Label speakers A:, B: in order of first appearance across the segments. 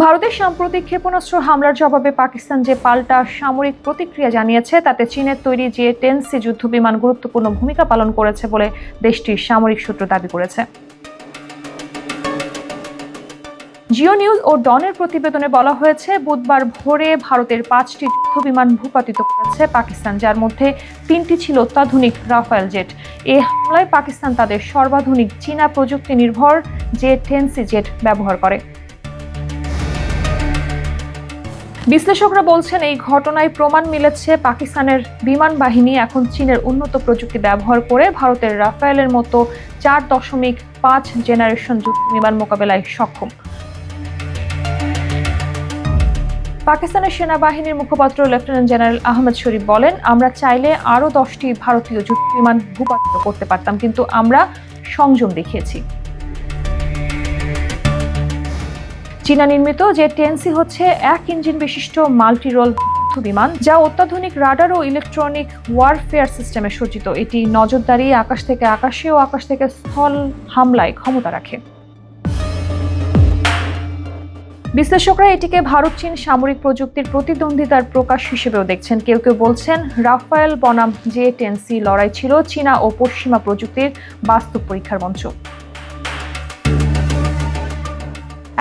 A: ভারতের সাম্প্রতিক ক্ষেপণাস্ত্র হামলার জবাবে পাকিস্তান যে পাল্টা সামরিক প্রতিক্রিয়া জানিয়েছে তাতে চীনের তৈরি J-10C যুদ্ধবিমান গুরুত্বপূর্ণ ভূমিকা পালন করেছে বলে দেশটির সামরিক সূত্র দাবি করেছে। জিও নিউজ ও ডনের প্রতিবেদনে বলা হয়েছে, বুধবার ভোরে ভারতের 5টি যুদ্ধবিমান ভূপাতিত করেছে পাকিস্তান, যার মধ্যে 3টি ছিল অত্যাধুনিক রাফায়েল জেট। এই হামলায় পাকিস্তান তাদের সর্বাধুনিক চীনা প্রযুক্তি নির্ভর J-10C জেট ব্যবহার করে। বিশ্লেষকরা বলছেন, এই ঘটনায় প্রমাণ মিলেছে পাকিস্তানের বিমান বাহিনী এখন চীনের উন্নত প্রযুক্তি ব্যবহার করে ভারতের রাফায়েলের মতো 4.5 জেনারেশন যুদ্ধবিমান মোকাবেলায় সক্ষম। পাকিস্তানের সেনাবাহিনীর মুখপাত্র লেফটেন্যান্ট জেনারেল আহমেদ শরীফ বলেন, আমরা চাইলে আরও 10টি ভারতীয় যুদ্ধবিমান ভূপাতিত করতে পারতাম, কিন্তু আমরা সংযম দেখিয়েছি। চীনা নির্মিত J-10C হচ্ছে এক ইঞ্জিন বিশিষ্ট মাল্টি রোল যুদ্ধবিমান, যা অত্যাধুনিক রাডার ও ইলেকট্রনিক ওয়ারফেয়ার সিস্টেমে সজ্জিত। এটি নজরদারি, আকাশ থেকে আকাশে ও আকাশ থেকে স্থল হামলায় ক্ষমতা রাখে। বিশ্লেষকরা এটিকে ভারত চীন সামরিক প্রযুক্তির প্রতিদ্বন্দ্বিতার প্রকাশ হিসেবেও দেখছেন। কেউ কেউ বলছেন, রাফায়েল বনাম J-10C লড়াই ছিল চীনা ও পশ্চিমা প্রযুক্তির বাস্তব পরীক্ষার মঞ্চ।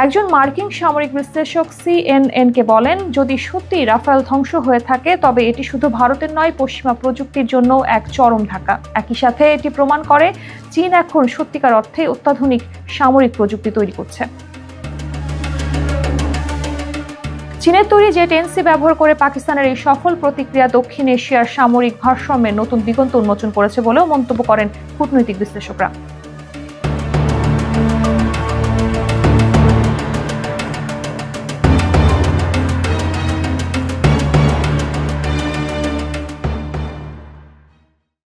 A: একজন মার্কিন সামরিক বিশ্লেষক CNN-কে বলেন, যদি সত্যি রাফায়েল ধ্বংস হয়ে থাকে তবে এটি শুধু ভারতের নয়, পশ্চিমা প্রযুক্তির জন্য এক চরম ধাক্কা। একই সাথে এটি প্রমাণ করে চীন এখন সত্যিকার অর্থে অত্যাধুনিক সামরিক প্রযুক্তি তৈরি করছে। চীনের তৈরি J-10C ব্যবহার করে পাকিস্তানের এই সফল প্রতিক্রিয়া দক্ষিণ এশিয়ার সামরিক ভারসাম্যের নতুন দিগন্ত উন্মোচন করেছে বলেও মন্তব্য করেন কূটনৈতিক বিশ্লেষকরা।